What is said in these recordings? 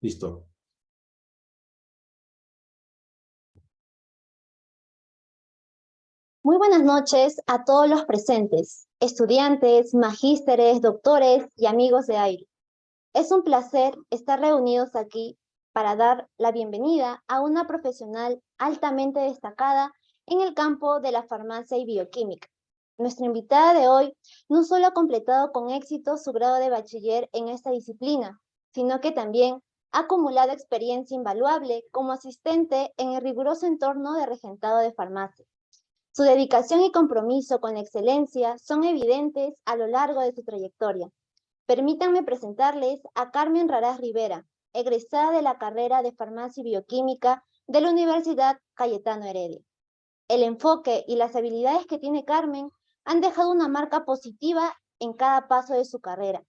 Listo. Muy buenas noches a todos los presentes, estudiantes, magísteres, doctores y amigos de AIRE. Es un placer estar reunidos aquí para dar la bienvenida a una profesional altamente destacada en el campo de la farmacia y bioquímica. Nuestra invitada de hoy no solo ha completado con éxito su grado de bachiller en esta disciplina, sino que también ha acumulado experiencia invaluable como asistente en el riguroso entorno de regentado de farmacia. Su dedicación y compromiso con la excelencia son evidentes a lo largo de su trayectoria. Permítanme presentarles a Carmen Raraz Rivera, egresada de la carrera de Farmacia y Bioquímica de la Universidad Cayetano Heredia. El enfoque y las habilidades que tiene Carmen han dejado una marca positiva en cada paso de su carrera.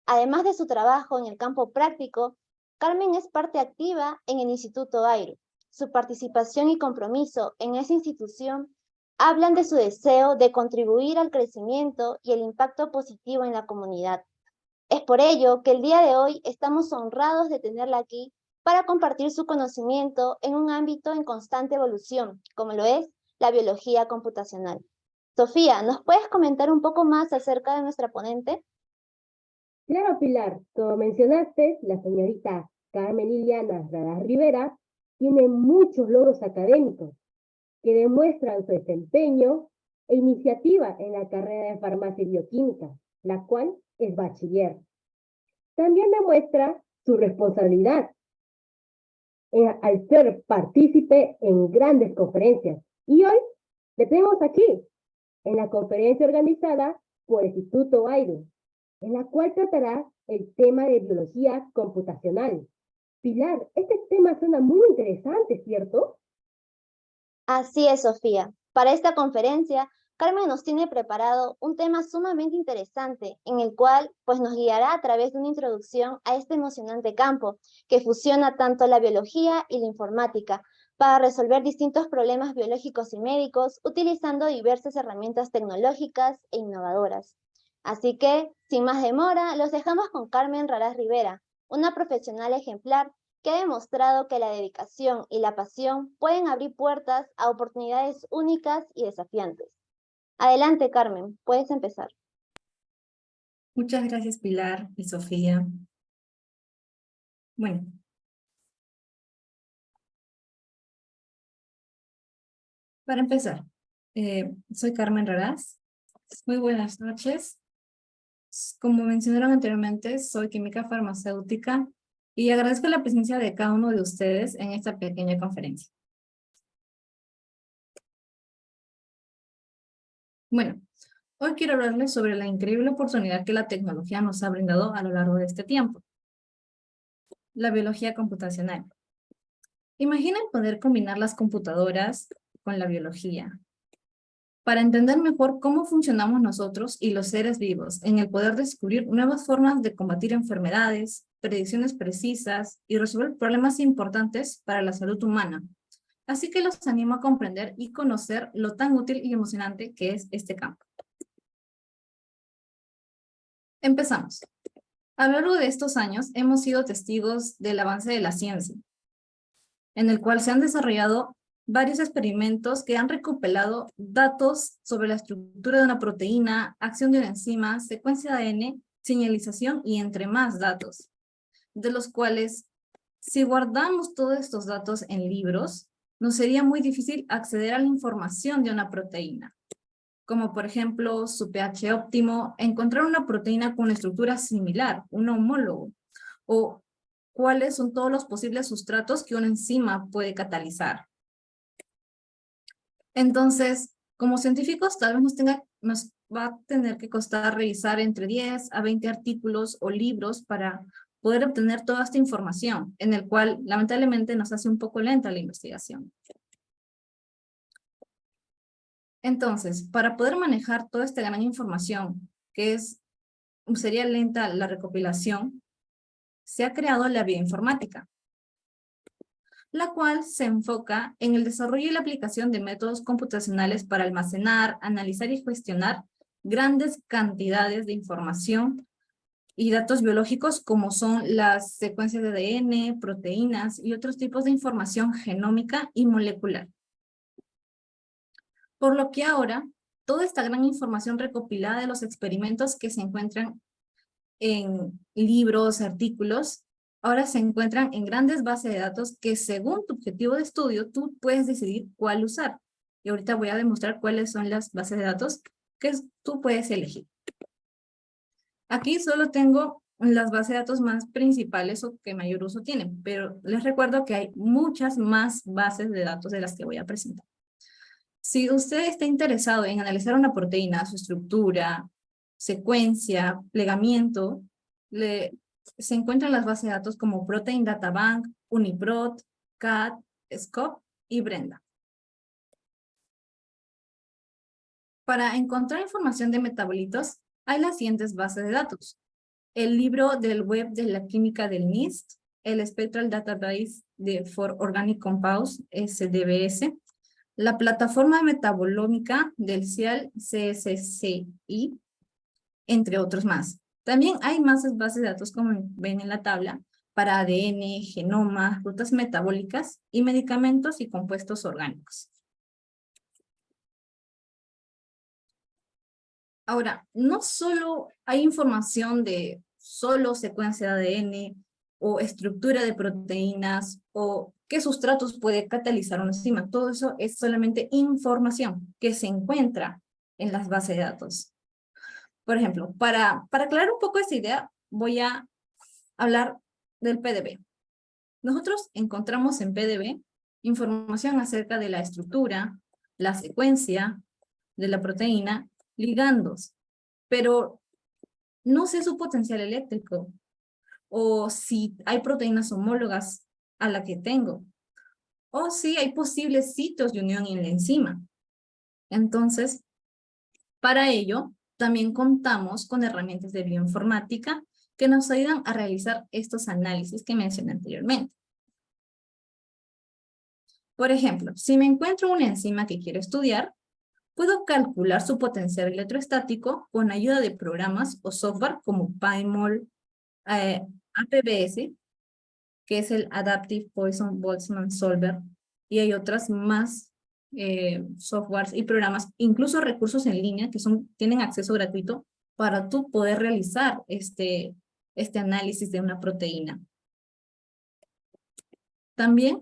Además de su trabajo en el campo práctico, Carmen es parte activa en el Instituto AIRE. Su participación y compromiso en esa institución hablan de su deseo de contribuir al crecimiento y el impacto positivo en la comunidad. Es por ello que el día de hoy estamos honrados de tenerla aquí para compartir su conocimiento en un ámbito en constante evolución, como lo es la biología computacional. Sofía, ¿nos puedes comentar un poco más acerca de nuestra ponente? Claro, Pilar, como mencionaste, la señorita Carmen Liliana Raraz Rivera tiene muchos logros académicos que demuestran su desempeño e iniciativa en la carrera de farmacia y bioquímica, la cual es bachiller. También demuestra su responsabilidad al ser partícipe en grandes conferencias. Y hoy le tenemos aquí, en la conferencia organizada por el Instituto AIRE, en la cual tratará el tema de biología computacional. Pilar, este tema suena muy interesante, ¿cierto? Así es, Sofía. Para esta conferencia, Carmen nos tiene preparado un tema sumamente interesante, en el cual nos guiará a través de una introducción a este emocionante campo, que fusiona tanto la biología y la informática, para resolver distintos problemas biológicos y médicos, utilizando diversas herramientas tecnológicas e innovadoras. Así que, sin más demora, los dejamos con Carmen Raraz Rivera, una profesional ejemplar que ha demostrado que la dedicación y la pasión pueden abrir puertas a oportunidades únicas y desafiantes. Adelante, Carmen, puedes empezar. Muchas gracias, Pilar y Sofía. Bueno. Para empezar, soy Carmen Raraz. Muy buenas noches. Como mencionaron anteriormente, soy química farmacéutica y agradezco la presencia de cada uno de ustedes en esta pequeña conferencia. Bueno, hoy quiero hablarles sobre la increíble oportunidad que la tecnología nos ha brindado a lo largo de este tiempo. La biología computacional. Imaginen poder combinar las computadoras con la biología para entender mejor cómo funcionamos nosotros y los seres vivos en el poder descubrir nuevas formas de combatir enfermedades, predicciones precisas y resolver problemas importantes para la salud humana. Así que los animo a comprender y conocer lo tan útil y emocionante que es este campo. Empezamos. A lo largo de estos años hemos sido testigos del avance de la ciencia, en el cual se han desarrollado varios experimentos que han recopilado datos sobre la estructura de una proteína, acción de una enzima, secuencia de ADN, señalización y entre más datos, de los cuales, si guardamos todos estos datos en libros, nos sería muy difícil acceder a la información de una proteína, como por ejemplo su pH óptimo, encontrar una proteína con una estructura similar, un homólogo, o cuáles son todos los posibles sustratos que una enzima puede catalizar. Entonces, como científicos, tal vez nos va a tener que costar revisar entre 10 a 20 artículos o libros para poder obtener toda esta información, en el cual lamentablemente nos hace un poco lenta la investigación. Entonces, para poder manejar toda esta gran información, sería lenta la recopilación, se ha creado la bioinformática, la cual se enfoca en el desarrollo y la aplicación de métodos computacionales para almacenar, analizar y gestionar grandes cantidades de información y datos biológicos como son las secuencias de ADN, proteínas y otros tipos de información genómica y molecular. Por lo que ahora, toda esta gran información recopilada de los experimentos que se encuentran en libros, artículos, ahora se encuentran en grandes bases de datos que según tu objetivo de estudio, tú puedes decidir cuál usar. Y ahorita voy a demostrar cuáles son las bases de datos que tú puedes elegir. Aquí solo tengo las bases de datos más principales o que mayor uso tienen, pero les recuerdo que hay muchas más bases de datos de las que voy a presentar. Si usted está interesado en analizar una proteína, su estructura, secuencia, plegamiento, se encuentran las bases de datos como Protein Data Bank, UniProt, CAT, SCOP y Brenda. Para encontrar información de metabolitos, hay las siguientes bases de datos. El libro del web de la química del NIST, el Spectral Database for Organic Compounds, SDBS, la plataforma metabolómica del CIAL CSCI, entre otros más. También hay más bases de datos, como ven en la tabla, para ADN, genomas, rutas metabólicas y medicamentos y compuestos orgánicos. Ahora, no solo hay información de solo secuencia de ADN o estructura de proteínas o qué sustratos puede catalizar una enzima. Todo eso es solamente información que se encuentra en las bases de datos. Por ejemplo, para aclarar un poco esta idea, voy a hablar del PDB. Nosotros encontramos en PDB información acerca de la estructura, la secuencia de la proteína, ligandos, pero no sé su potencial eléctrico o si hay proteínas homólogas a la que tengo o si hay posibles sitios de unión en la enzima. Entonces, para ello, también contamos con herramientas de bioinformática que nos ayudan a realizar estos análisis que mencioné anteriormente. Por ejemplo, si me encuentro una enzima que quiero estudiar, puedo calcular su potencial electrostático con ayuda de programas o software como PyMol, APBS, que es el Adaptive Poisson-Boltzmann Solver, y hay otras más softwares y programas, incluso recursos en línea que tienen acceso gratuito para tú poder realizar este análisis de una proteína. También,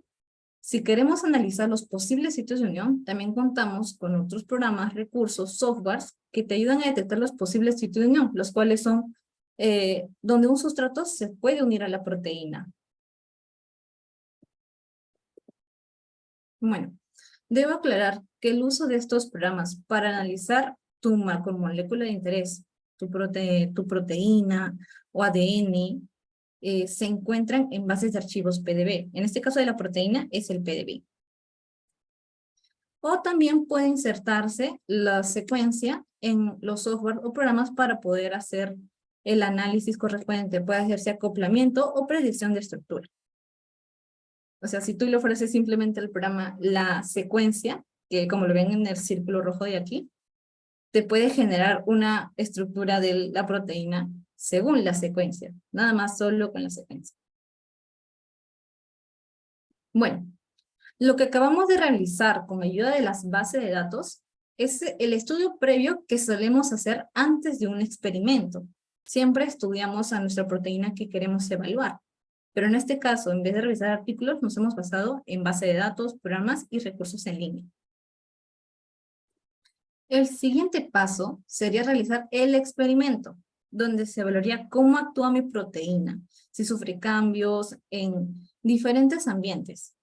si queremos analizar los posibles sitios de unión, también contamos con otros programas, recursos, softwares que te ayudan a detectar los posibles sitios de unión, los cuales son donde un sustrato se puede unir a la proteína. Bueno, debo aclarar que el uso de estos programas para analizar tu macromolécula de interés, tu proteína o ADN, se encuentran en bases de archivos PDB. En este caso de la proteína es el PDB. O también puede insertarse la secuencia en los software o programas para poder hacer el análisis correspondiente. Puede hacerse acoplamiento o predicción de estructura. O sea, si tú le ofreces simplemente al programa la secuencia, que como lo ven en el círculo rojo de aquí, te puede generar una estructura de la proteína según la secuencia, nada más solo con la secuencia. Bueno, lo que acabamos de realizar con ayuda de las bases de datos es el estudio previo que solemos hacer antes de un experimento. Siempre estudiamos a nuestra proteína que queremos evaluar. Pero en este caso, en vez de revisar artículos, nos hemos basado en base de datos, programas y recursos en línea. El siguiente paso sería realizar el experimento, donde se evaluaría cómo actúa mi proteína, si sufre cambios en diferentes ambientes.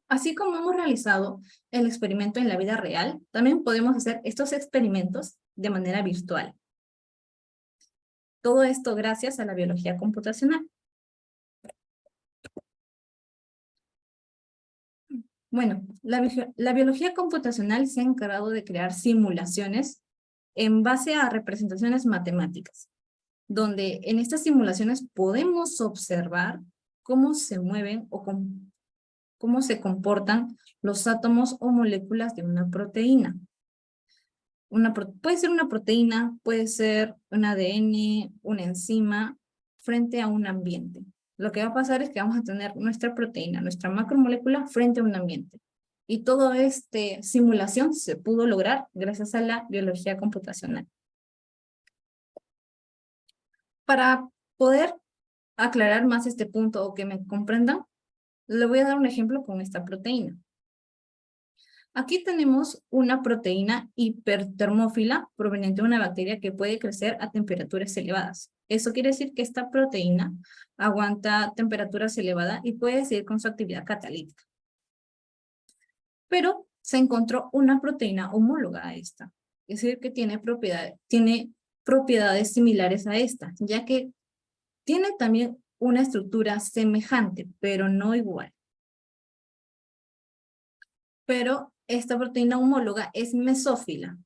Así como hemos realizado el experimento en la vida real, también podemos hacer estos experimentos de manera virtual. Todo esto gracias a la biología computacional. Bueno, la biología computacional se ha encargado de crear simulaciones en base a representaciones matemáticas, donde en estas simulaciones podemos observar cómo se mueven o cómo se comportan los átomos o moléculas de una proteína. puede ser una proteína, puede ser un ADN, una enzima, frente a un ambiente. Lo que va a pasar es que vamos a tener nuestra proteína, nuestra macromolécula frente a un ambiente. Y toda esta simulación se pudo lograr gracias a la biología computacional. Para poder aclarar más este punto o que me comprendan, le voy a dar un ejemplo con esta proteína. Aquí tenemos una proteína hipertermófila proveniente de una bacteria que puede crecer a temperaturas elevadas. Eso quiere decir que esta proteína aguanta temperaturas elevadas y puede seguir con su actividad catalítica. Pero se encontró una proteína homóloga a esta, es decir, que tiene propiedades similares a esta, ya que tiene también una estructura semejante, pero no igual. Pero esta proteína homóloga es mesófila.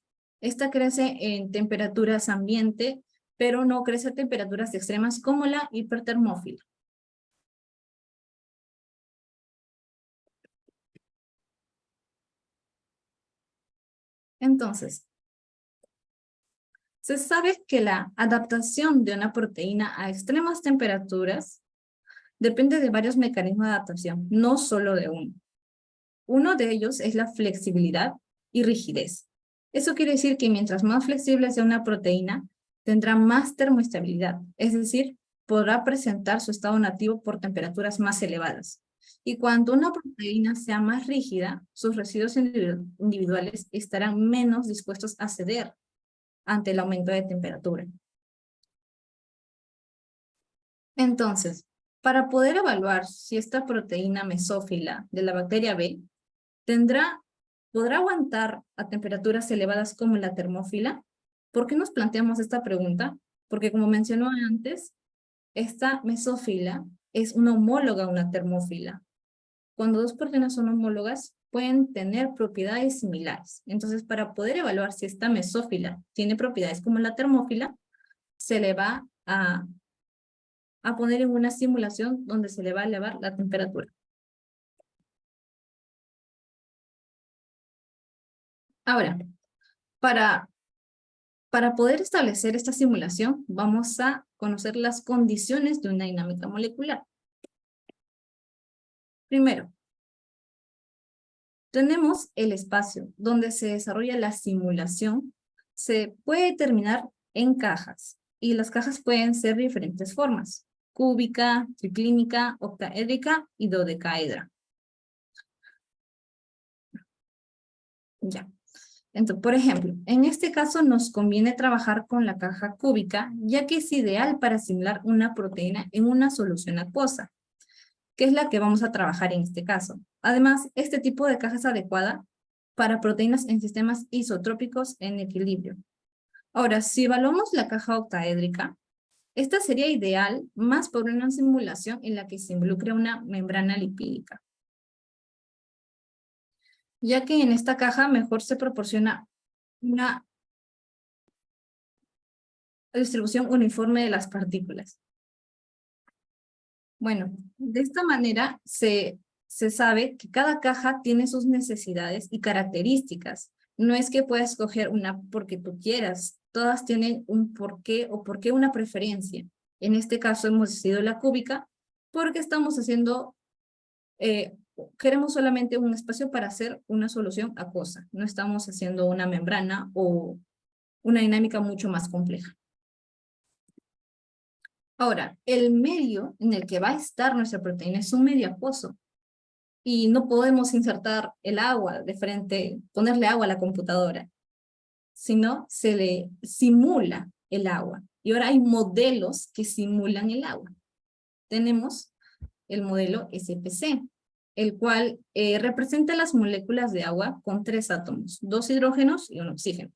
Esta crece en temperaturas ambiente, pero no crece a temperaturas extremas como la hipertermófila. Entonces, se sabe que la adaptación de una proteína a extremas temperaturas depende de varios mecanismos de adaptación, no solo de uno. Uno de ellos es la flexibilidad y rigidez. Eso quiere decir que mientras más flexible sea una proteína, tendrá más termoestabilidad, es decir, podrá presentar su estado nativo por temperaturas más elevadas. Y cuando una proteína sea más rígida, sus residuos individuales estarán menos dispuestos a ceder ante el aumento de temperatura. Entonces, para poder evaluar si esta proteína mesófila de la bacteria B podrá aguantar a temperaturas elevadas como la termófila. ¿Por qué nos planteamos esta pregunta? Porque como mencionó antes, esta mesófila es una homóloga a una termófila. Cuando dos proteínas son homólogas, pueden tener propiedades similares. Entonces, para poder evaluar si esta mesófila tiene propiedades como la termófila, se le va a poner en una simulación donde se le va a elevar la temperatura. Ahora, para poder establecer esta simulación, vamos a conocer las condiciones de una dinámica molecular. Primero, tenemos el espacio donde se desarrolla la simulación. Se puede determinar en cajas, y las cajas pueden ser de diferentes formas: cúbica, triclínica, octaédrica y dodecaedra. Ya. Entonces, por ejemplo, en este caso nos conviene trabajar con la caja cúbica, ya que es ideal para simular una proteína en una solución acuosa, que es la que vamos a trabajar en este caso. Además, este tipo de caja es adecuada para proteínas en sistemas isotrópicos en equilibrio. Ahora, si evaluamos la caja octaédrica, esta sería ideal más por una simulación en la que se involucre una membrana lipídica, ya que en esta caja mejor se proporciona una distribución uniforme de las partículas. Bueno, de esta manera se sabe que cada caja tiene sus necesidades y características. No es que puedas escoger una porque tú quieras. Todas tienen un porqué o por qué una preferencia. En este caso hemos decidido la cúbica porque estamos haciendo, queremos solamente un espacio para hacer una solución acuosa. No estamos haciendo una membrana o una dinámica mucho más compleja. Ahora, el medio en el que va a estar nuestra proteína es un medio acuoso. Y no podemos insertar el agua de frente, ponerle agua a la computadora, sino se le simula el agua. Y ahora hay modelos que simulan el agua. Tenemos el modelo SPC, el cual representa las moléculas de agua con 3 átomos, 2 hidrógenos y un oxígeno.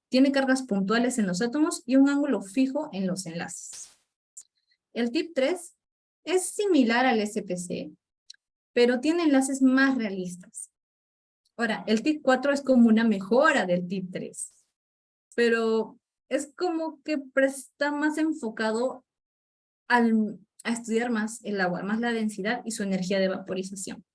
Tiene cargas puntuales en los átomos y un ángulo fijo en los enlaces. El tip 3 es similar al SPC, pero tiene enlaces más realistas. Ahora, el tip 4 es como una mejora del tip 3, pero es como que está más enfocado a estudiar más el agua, más la densidad y su energía de vaporización.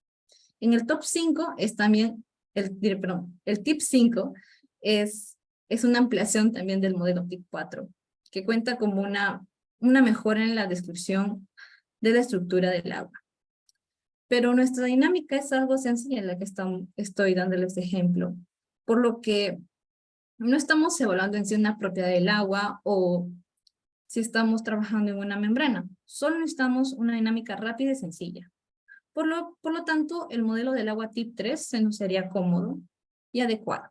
En el top 5 es también, el tip 5 es es una ampliación también del modelo TIC 4, que cuenta como una mejora en la descripción de la estructura del agua. Pero nuestra dinámica es algo sencilla en la que estoy dándoles ejemplo, por lo que no estamos evaluando en sí una propiedad del agua o si estamos trabajando en una membrana. Solo necesitamos una dinámica rápida y sencilla. Por lo tanto, el modelo del agua TIP 3 se nos sería cómodo y adecuado.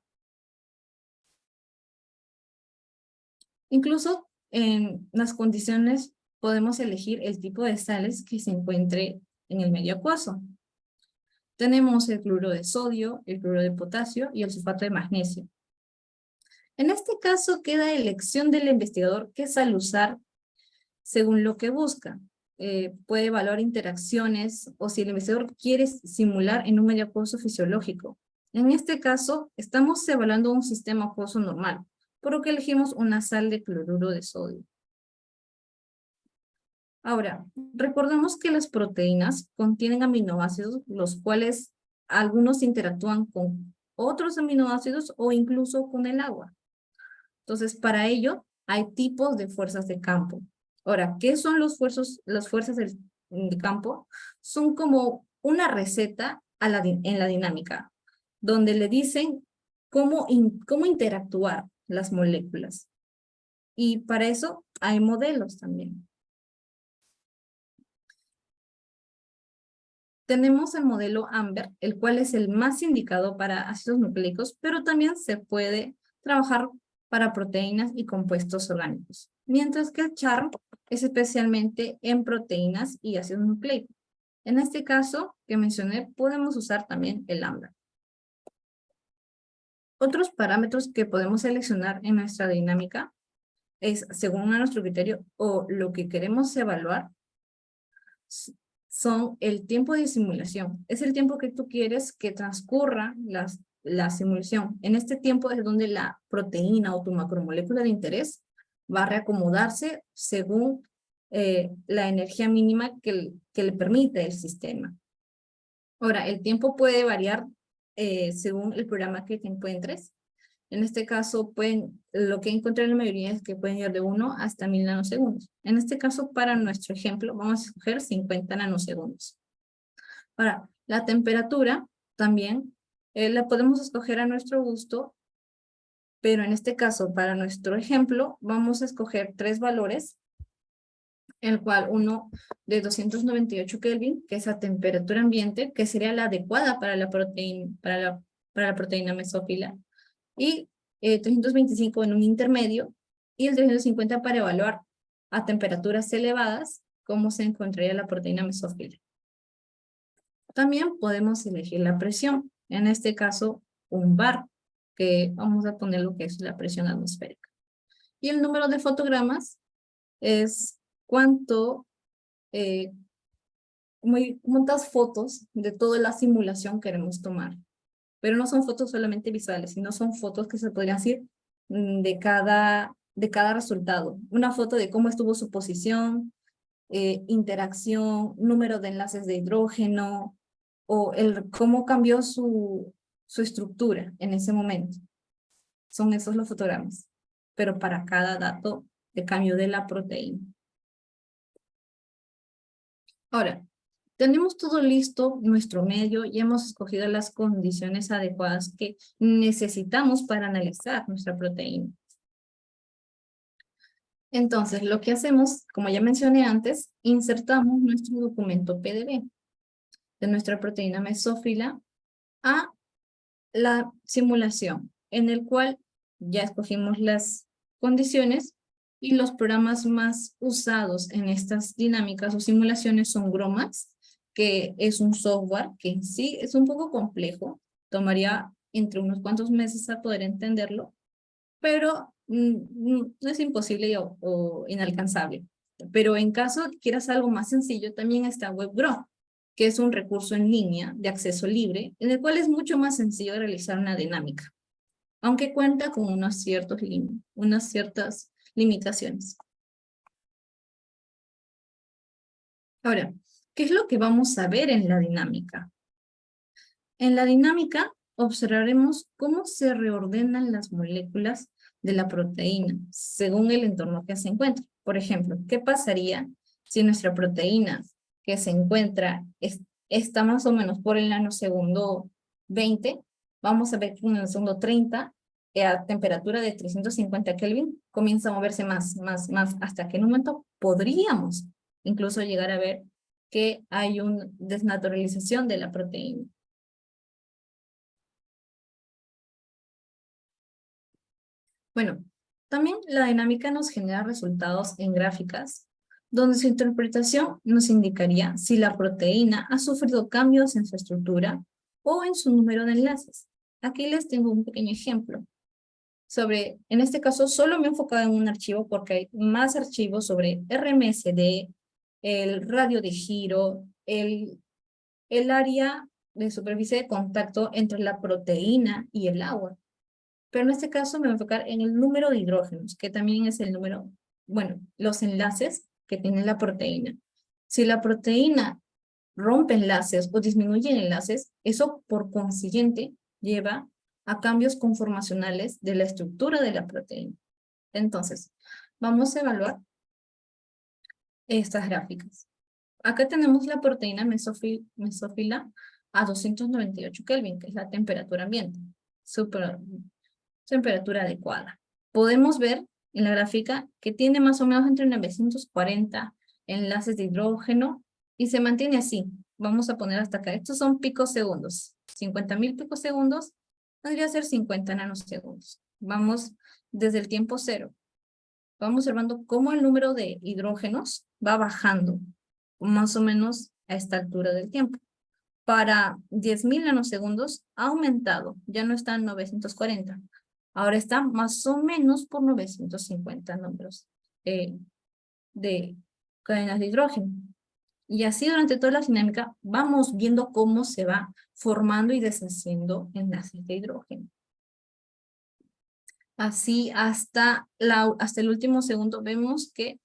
Incluso en las condiciones podemos elegir el tipo de sales que se encuentre en el medio acuoso. Tenemos el cloruro de sodio, el cloruro de potasio y el sulfato de magnesio. En este caso queda elección del investigador qué sal usar según lo que busca. Puede evaluar interacciones o si el investigador quiere simular en un medio acuoso fisiológico. En este caso, estamos evaluando un sistema acuoso normal, por lo que elegimos una sal de cloruro de sodio. Ahora, recordemos que las proteínas contienen aminoácidos, los cuales algunos interactúan con otros aminoácidos o incluso con el agua. Entonces, para ello, hay tipos de fuerzas de campo. Ahora, ¿qué son las fuerzas de campo? Son como una receta en la dinámica, donde le dicen cómo interactuar las moléculas. Y para eso hay modelos también. Tenemos el modelo AMBER, el cual es el más indicado para ácidos nucleicos, pero también se puede trabajar para proteínas y compuestos orgánicos, mientras que el CHARM es especialmente en proteínas y ácidos nucleicos. En este caso que mencioné, podemos usar también el AMBER. Otros parámetros que podemos seleccionar en nuestra dinámica es, según a nuestro criterio o lo que queremos evaluar, son el tiempo de simulación. Es el tiempo que tú quieres que transcurra la simulación. En este tiempo es donde la proteína o tu macromolécula de interés va a reacomodarse según la energía mínima que le permite el sistema. Ahora, el tiempo puede variar según el programa que te encuentres. En este caso, lo que encontré en la mayoría es que pueden ir de 1 hasta 1000 nanosegundos. En este caso, para nuestro ejemplo, vamos a escoger 50 nanosegundos. Ahora, la temperatura también la podemos escoger a nuestro gusto, pero en este caso, para nuestro ejemplo, vamos a escoger 3 valores, el cual uno de 298 Kelvin, que es la temperatura ambiente, que sería la adecuada para la proteína mesófila, y 325 en un intermedio, y el 350 para evaluar a temperaturas elevadas cómo se encontraría la proteína mesófila. También podemos elegir la presión, en este caso un bar, que vamos a poner lo que es la presión atmosférica. Y el número de fotogramas es cuántas fotos de toda la simulación queremos tomar. Pero no son fotos solamente visuales, sino son fotos que se podrían decir de cada resultado. Una foto de cómo estuvo su posición, interacción, número de enlaces de hidrógeno, o cómo cambió su estructura en ese momento. Son esos los fotogramas, pero para cada dato de cambio de la proteína. Ahora, tenemos todo listo, nuestro medio, y hemos escogido las condiciones adecuadas que necesitamos para analizar nuestra proteína. Entonces, lo que hacemos, como ya mencioné antes, insertamos nuestro documento PDB de nuestra proteína mesófila a la simulación, en el cual ya escogimos las condiciones y los programas más usados en estas dinámicas o simulaciones son GROMACS, que es un software que en sí es un poco complejo, tomaría entre unos cuantos meses a poder entenderlo, pero no es imposible o inalcanzable. Pero en caso de que quieras algo más sencillo, también está WebGrow, que es un recurso en línea de acceso libre, en el cual es mucho más sencillo realizar una dinámica, aunque cuenta con unas ciertas limitaciones. Ahora, ¿qué es lo que vamos a ver en la dinámica? En la dinámica observaremos cómo se reordenan las moléculas de la proteína según el entorno que se encuentra. Por ejemplo, ¿qué pasaría si nuestra proteína que se encuentra está más o menos por el nanosegundo 20? Vamos a ver que en el nanosegundo 30, a temperatura de 350 Kelvin, comienza a moverse más, hasta que en un momento podríamos incluso llegar a ver que hay una desnaturalización de la proteína. Bueno, también la dinámica nos genera resultados en gráficas, donde su interpretación nos indicaría si la proteína ha sufrido cambios en su estructura o en su número de enlaces. Aquí les tengo un pequeño ejemplo. En este caso, solo me he enfocado en un archivo porque hay más archivos sobre RMSD, el radio de giro, el área de superficie de contacto entre la proteína y el agua. Pero en este caso me voy a enfocar en el número de hidrógenos, que también es el número, bueno, los enlaces que tiene la proteína. Si la proteína rompe enlaces o disminuye enlaces, eso por consiguiente lleva a cambios conformacionales de la estructura de la proteína. Entonces, vamos a evaluar estas gráficas. Acá tenemos la proteína mesófila a 298 Kelvin, que es la temperatura ambiente, temperatura adecuada. Podemos ver en la gráfica que tiene más o menos entre 940 enlaces de hidrógeno y se mantiene así. Vamos a poner hasta acá. Estos son picosegundos. 50.000 picosegundos podría ser 50 nanosegundos. Vamos desde el tiempo cero. Vamos observando cómo el número de hidrógenos va bajando, más o menos a esta altura del tiempo. Para 10.000 nanosegundos ha aumentado, ya no está en 940. Ahora está más o menos por 950 números de cadenas de hidrógeno. Y así durante toda la dinámica vamos viendo cómo se va formando y deshaciendo enlaces de hidrógeno. Así hasta el último segundo vemos que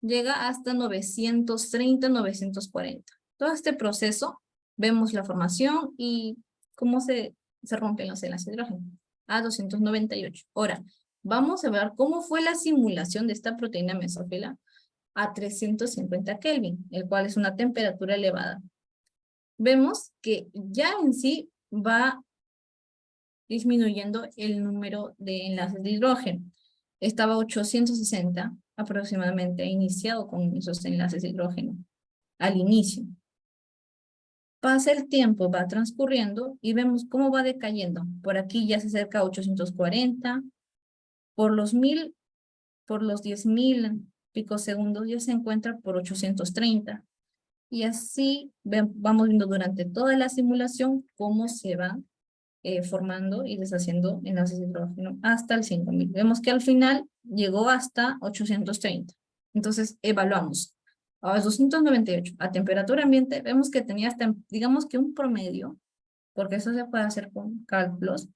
llega hasta 930, 940. Todo este proceso vemos la formación y cómo se rompen los enlaces de hidrógeno a 298. Ahora, vamos a ver cómo fue la simulación de esta proteína mesófila a 350 Kelvin, el cual es una temperatura elevada. Vemos que ya en sí va disminuyendo el número de enlaces de hidrógeno. Estaba 860 aproximadamente iniciado con esos enlaces de hidrógeno al inicio. Pasa el tiempo, va transcurriendo y vemos cómo va decayendo. Por aquí ya se acerca a 840, por los 10.000 picosegundos ya se encuentra por 830. Y así vamos viendo durante toda la simulación cómo se va formando y deshaciendo enlaces de hidrógeno hasta el 5.000. Vemos que al final llegó hasta 830. Entonces evaluamos. A 298, a temperatura ambiente, vemos que tenía hasta, digamos que un promedio, porque eso se puede hacer con cálculos,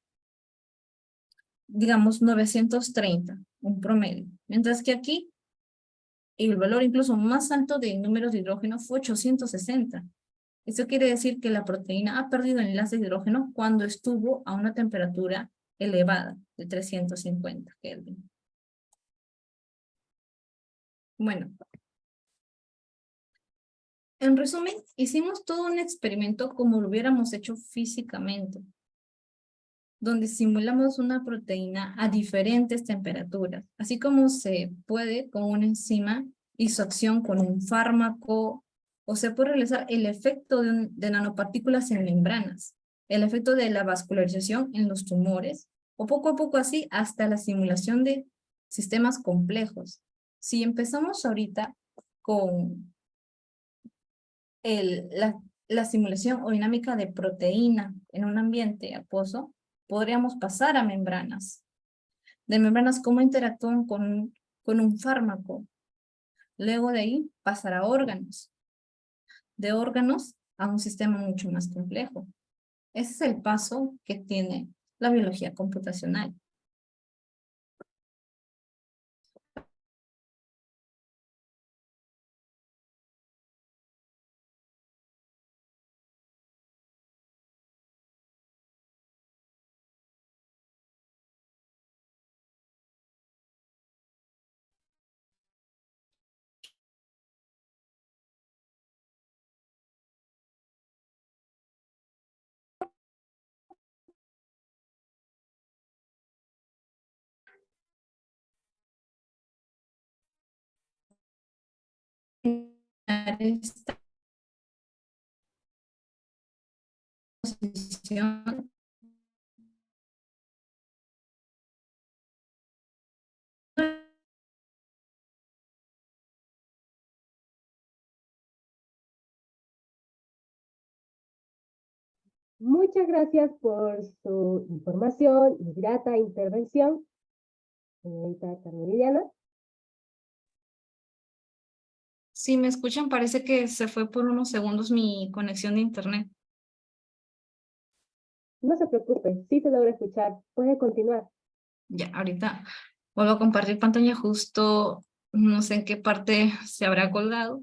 digamos 930, un promedio. Mientras que aquí, el valor incluso más alto de números de hidrógeno fue 860. Eso quiere decir que la proteína ha perdido enlaces de hidrógeno cuando estuvo a una temperatura elevada de 350 Kelvin. Bueno, en resumen, hicimos todo un experimento como lo hubiéramos hecho físicamente, donde simulamos una proteína a diferentes temperaturas, así como se puede con una enzima y su acción con un fármaco, o se puede realizar el efecto de nanopartículas en membranas, el efecto de la vascularización en los tumores, o poco a poco así hasta la simulación de sistemas complejos. Si empezamos ahorita con la simulación o dinámica de proteína en un ambiente acuoso, podríamos pasar a membranas. De membranas, cómo interactúan con un fármaco. Luego de ahí, pasar a órganos. De órganos a un sistema mucho más complejo. Ese es el paso que tiene la biología computacional. esta posición. Muchas gracias por su información y grata intervención, señorita Carmen Liliana. Si me escuchan, parece que se fue por unos segundos mi conexión de internet. No se preocupe, sí se logra escuchar. Puede continuar. Ya, ahorita vuelvo a compartir pantalla justo, no sé en qué parte se habrá colgado.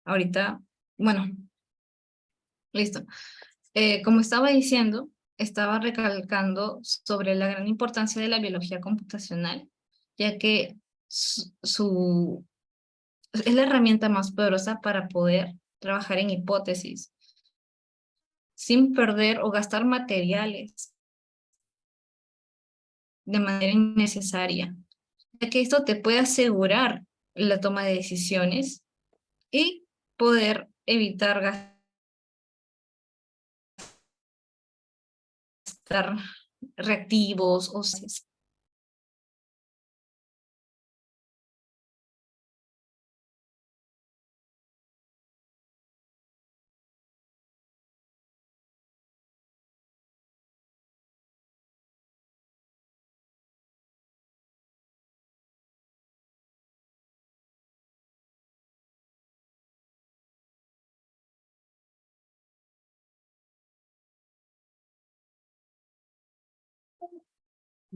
Ahorita, bueno, listo. Como estaba diciendo, estaba recalcando sobre la gran importancia de la biología computacional, ya que es la herramienta más poderosa para poder trabajar en hipótesis sin perder o gastar materiales de manera innecesaria, ya que esto te puede asegurar la toma de decisiones y poder evitar gastar reactivos o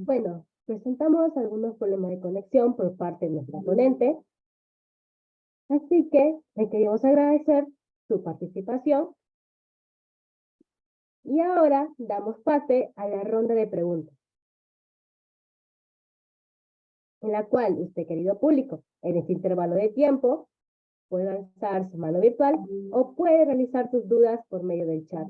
Bueno, presentamos algunos problemas de conexión por parte de nuestra ponente, así que le queremos agradecer su participación y ahora damos pase a la ronda de preguntas, en la cual usted, querido público, en este intervalo de tiempo, puede alzar su mano virtual o puede realizar sus dudas por medio del chat.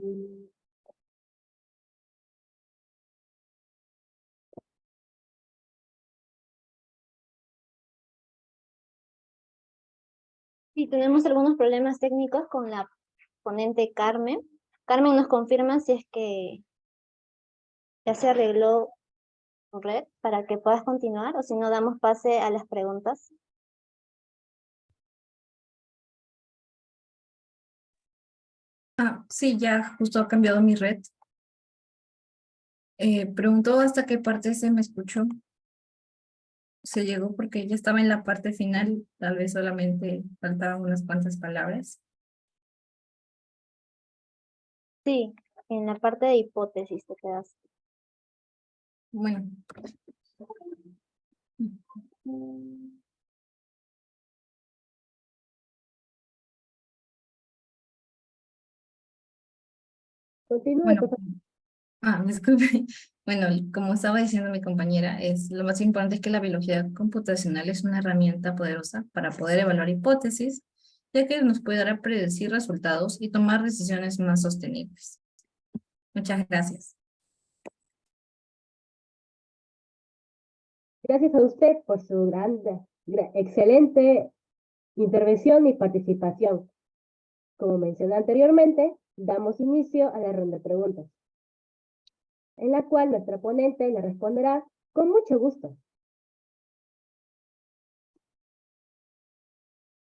Sí, tenemos algunos problemas técnicos con la ponente Carmen. Carmen nos confirma si es que ya se arregló tu red para que puedas continuar o si no damos pase a las preguntas. sí, ya justo ha cambiado mi red. Preguntó hasta qué parte se me escuchó. Se llegó porque ya estaba en la parte final, tal vez solamente faltaban unas cuantas palabras. Sí, en la parte de hipótesis te quedas. Bueno. Continúe, Bueno, por favor. disculpe. Bueno, como estaba diciendo mi compañera, lo más importante es que la biología computacional es una herramienta poderosa para poder evaluar hipótesis, ya que nos puede dar a predecir resultados y tomar decisiones más sostenibles. Muchas gracias. Gracias a usted por su excelente intervención y participación. Como mencioné anteriormente, damos inicio a la ronda de preguntas, en la cual nuestra ponente le responderá con mucho gusto.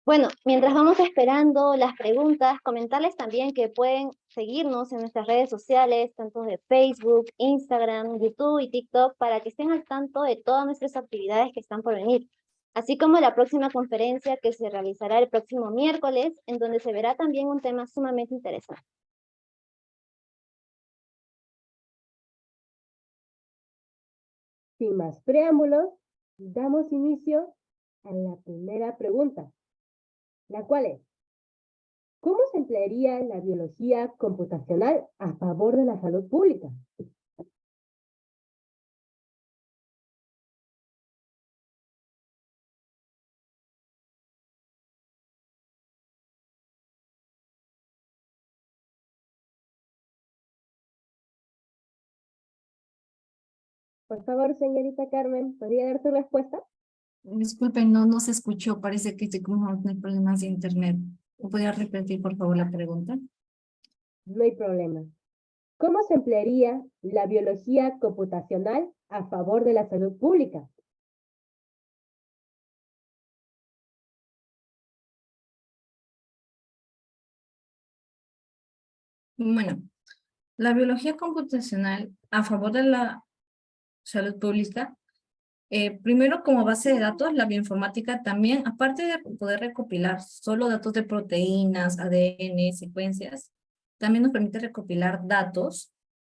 Bueno, mientras vamos esperando las preguntas, comentarles también que pueden seguirnos en nuestras redes sociales, tanto de Facebook, Instagram, YouTube y TikTok, para que estén al tanto de todas nuestras actividades que están por venir, así como la próxima conferencia que se realizará el próximo miércoles, en donde se verá también un tema sumamente interesante. Sin más preámbulos, damos inicio a la primera pregunta, la cual es: ¿cómo se emplearía la biología computacional a favor de la salud pública? Por favor, señorita Carmen, ¿podría dar su respuesta? Disculpen, no se escuchó, parece que estoy con problemas de internet. ¿Me podría repetir, por favor, la pregunta? No hay problema. ¿Cómo se emplearía la biología computacional a favor de la salud pública? Bueno, la biología computacional a favor de la salud pública, primero como base de datos, la bioinformática también, aparte de poder recopilar solo datos de proteínas, ADN, secuencias, también nos permite recopilar datos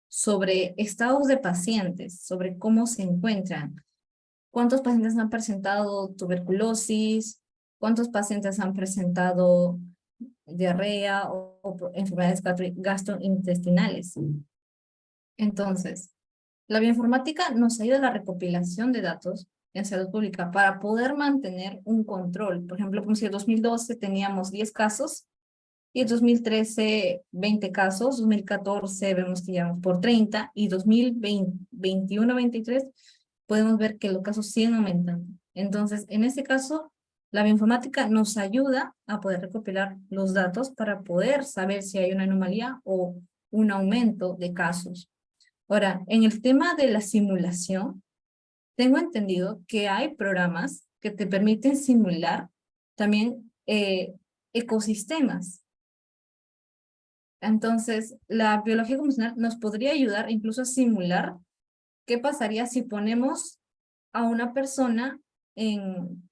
sobre estados de pacientes, sobre cómo se encuentran, cuántos pacientes han presentado tuberculosis, cuántos pacientes han presentado diarrea o enfermedades gastrointestinales. Entonces, la bioinformática nos ayuda a la recopilación de datos en salud pública para poder mantener un control. Por ejemplo, como si en 2012 teníamos 10 casos y en 2013 20 casos, 2014 vemos que ya vamos por 30 y 2021-23 podemos ver que los casos siguen aumentando. Entonces, en este caso, la bioinformática nos ayuda a poder recopilar los datos para poder saber si hay una anomalía o un aumento de casos. Ahora, en el tema de la simulación, tengo entendido que hay programas que te permiten simular también ecosistemas. Entonces, la biología computacional nos podría ayudar incluso a simular qué pasaría si ponemos a una persona en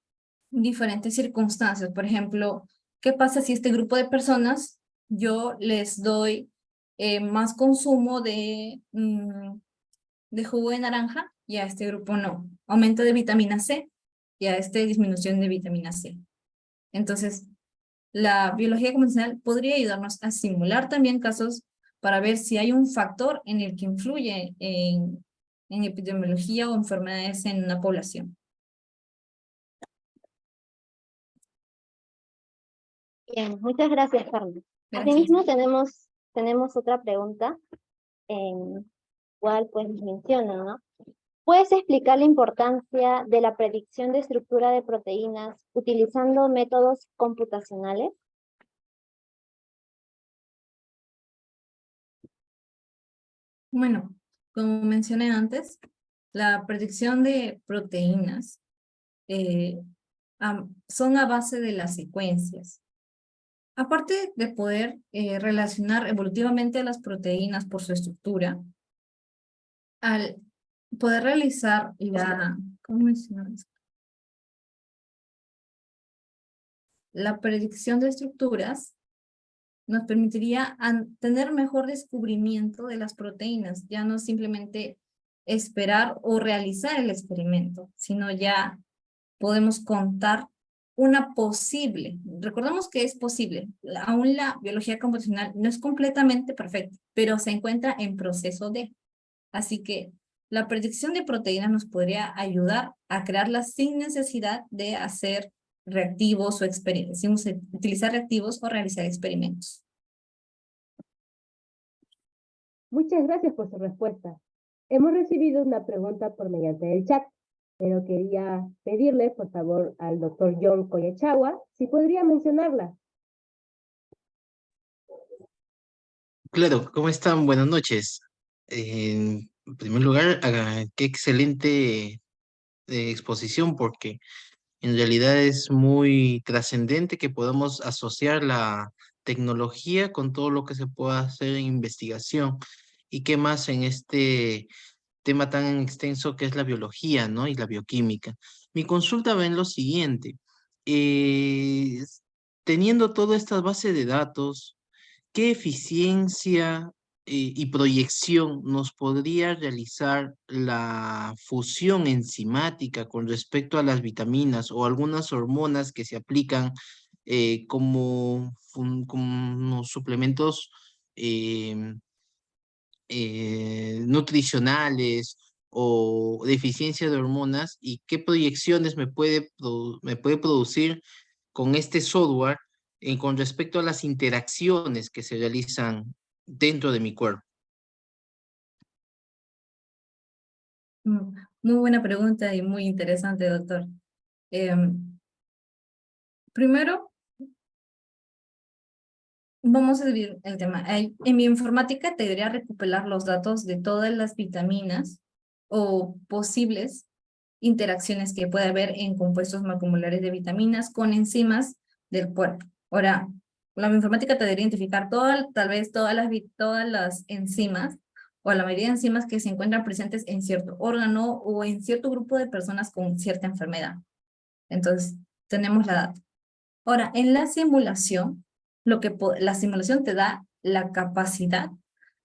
diferentes circunstancias. Por ejemplo, ¿qué pasa si este grupo de personas yo les doy más consumo de jugo de naranja y a este grupo no? Aumento de vitamina C y a este disminución de vitamina C. Entonces, la biología convencional podría ayudarnos a simular también casos para ver si hay un factor en el que influye en epidemiología o enfermedades en una población. Bien, muchas gracias, Carmen. Gracias. Asimismo, tenemos otra pregunta, cual pues menciona, ¿no? ¿Puedes explicar la importancia de la predicción de estructura de proteínas utilizando métodos computacionales? Bueno, como mencioné antes, la predicción de proteínas son a base de las secuencias. Aparte de poder relacionar evolutivamente a las proteínas por su estructura, al poder realizar ¿cómo mencionar esto? La predicción de estructuras nos permitiría tener mejor descubrimiento de las proteínas, ya no simplemente esperar o realizar el experimento, sino ya podemos contar una posible, recordemos que es posible, aún la biología computacional no es completamente perfecta, pero se encuentra en proceso de, así que la predicción de proteínas nos podría ayudar a crearlas sin necesidad de hacer reactivos o experimentos, sin utilizar reactivos o realizar experimentos. Muchas gracias por su respuesta. Hemos recibido una pregunta por mediante el chat, pero quería pedirle, por favor, al doctor John Koyachawa, si podría mencionarla. Claro, ¿cómo están? Buenas noches. En primer lugar, qué excelente exposición, porque en realidad es muy trascendente que podamos asociar la tecnología con todo lo que se pueda hacer en investigación. Y qué más en este tema tan extenso que es la biología, ¿no? Y la bioquímica. Mi consulta va en lo siguiente. eh, Teniendo toda esta base de datos, ¿qué eficiencia y proyección nos podría realizar la fusión enzimática con respecto a las vitaminas o algunas hormonas que se aplican como suplementos eh, nutricionales o deficiencia de hormonas? ¿Y qué proyecciones me puede producir con este software con respecto a las interacciones que se realizan dentro de mi cuerpo? Muy buena pregunta y muy interesante, doctor. Primero, vamos a dividir el tema. En bioinformática te debería recopilar los datos de todas las vitaminas o posibles interacciones que puede haber en compuestos macromolares de vitaminas con enzimas del cuerpo. Ahora, la bioinformática te debería identificar tal vez todas las enzimas o la mayoría de enzimas que se encuentran presentes en cierto órgano o en cierto grupo de personas con cierta enfermedad. Entonces, tenemos la data. Ahora, en la simulación, la simulación te da la capacidad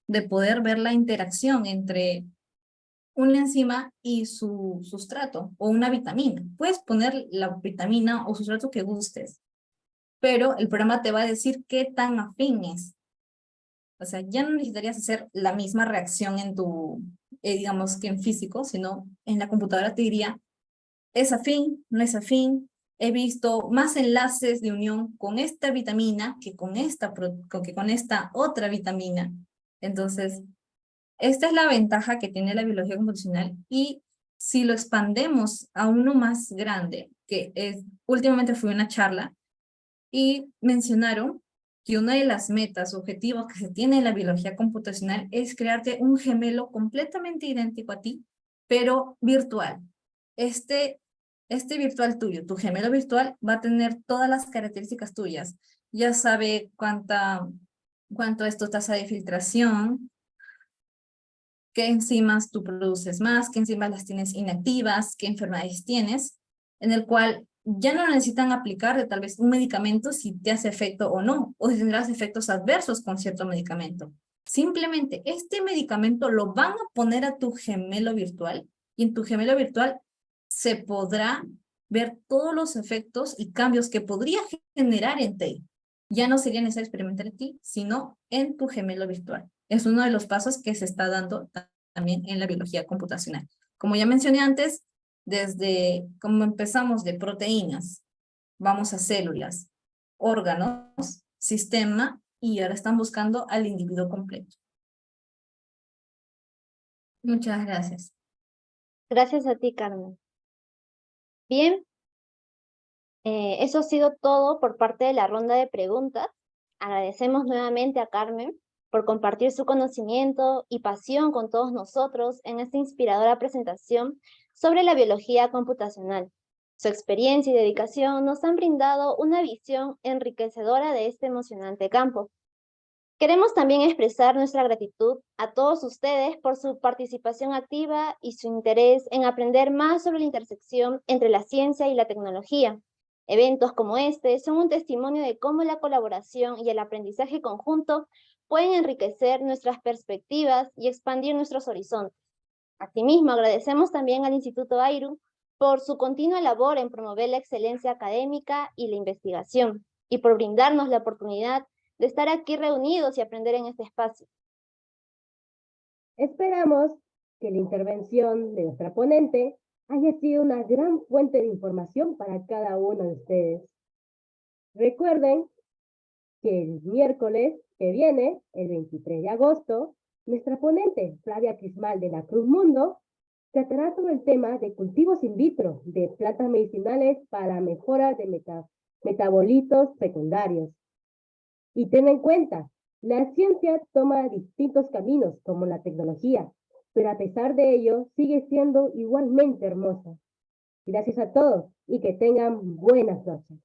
de poder ver la interacción entre una enzima y su sustrato o una vitamina. Puedes poner la vitamina o sustrato que gustes, pero el programa te va a decir qué tan afín es. O sea, ya no necesitarías hacer la misma reacción en digamos que en físico, sino en la computadora te diría, ¿es afín? ¿No es afín? He visto más enlaces de unión con esta vitamina que con esta otra vitamina. Entonces, esta es la ventaja que tiene la biología computacional y si lo expandemos a uno más grande, últimamente fui a una charla y mencionaron que una de las metas, objetivos que se tiene en la biología computacional es crearte un gemelo completamente idéntico a ti, pero virtual. Este virtual tuyo, tu gemelo virtual, va a tener todas las características tuyas. Ya sabe cuánto es tu tasa de filtración, qué enzimas tú produces más, qué enzimas las tienes inactivas, qué enfermedades tienes, en el cual ya no necesitan aplicar de tal vez un medicamento si te hace efecto o no, o si tendrás efectos adversos con cierto medicamento. Simplemente este medicamento lo van a poner a tu gemelo virtual y en tu gemelo virtual se podrá ver todos los efectos y cambios que podría generar en ti. Ya no sería necesario experimentar en ti, sino en tu gemelo virtual. Es uno de los pasos que se está dando también en la biología computacional. Como ya mencioné antes, desde como empezamos de proteínas, vamos a células, órganos, sistema, y ahora están buscando al individuo completo. Muchas gracias. Gracias a ti, Carmen. Bien, eso ha sido todo por parte de la ronda de preguntas. Agradecemos nuevamente a Carmen por compartir su conocimiento y pasión con todos nosotros en esta inspiradora presentación sobre la biología computacional. Su experiencia y dedicación nos han brindado una visión enriquecedora de este emocionante campo. Queremos también expresar nuestra gratitud a todos ustedes por su participación activa y su interés en aprender más sobre la intersección entre la ciencia y la tecnología. Eventos como este son un testimonio de cómo la colaboración y el aprendizaje conjunto pueden enriquecer nuestras perspectivas y expandir nuestros horizontes. Asimismo, agradecemos también al Instituto AIRU por su continua labor en promover la excelencia académica y la investigación, y por brindarnos la oportunidad de estar aquí reunidos y aprender en este espacio. Esperamos que la intervención de nuestra ponente haya sido una gran fuente de información para cada uno de ustedes. Recuerden que el miércoles que viene, el 23 de agosto, nuestra ponente, Flavia Crismal de la Cruz Mundo, tratará sobre el tema de cultivos in vitro de plantas medicinales para mejoras de metabolitos secundarios. Y ten en cuenta, la ciencia toma distintos caminos, como la tecnología, pero a pesar de ello, sigue siendo igualmente hermosa. Gracias a todos y que tengan buenas noches.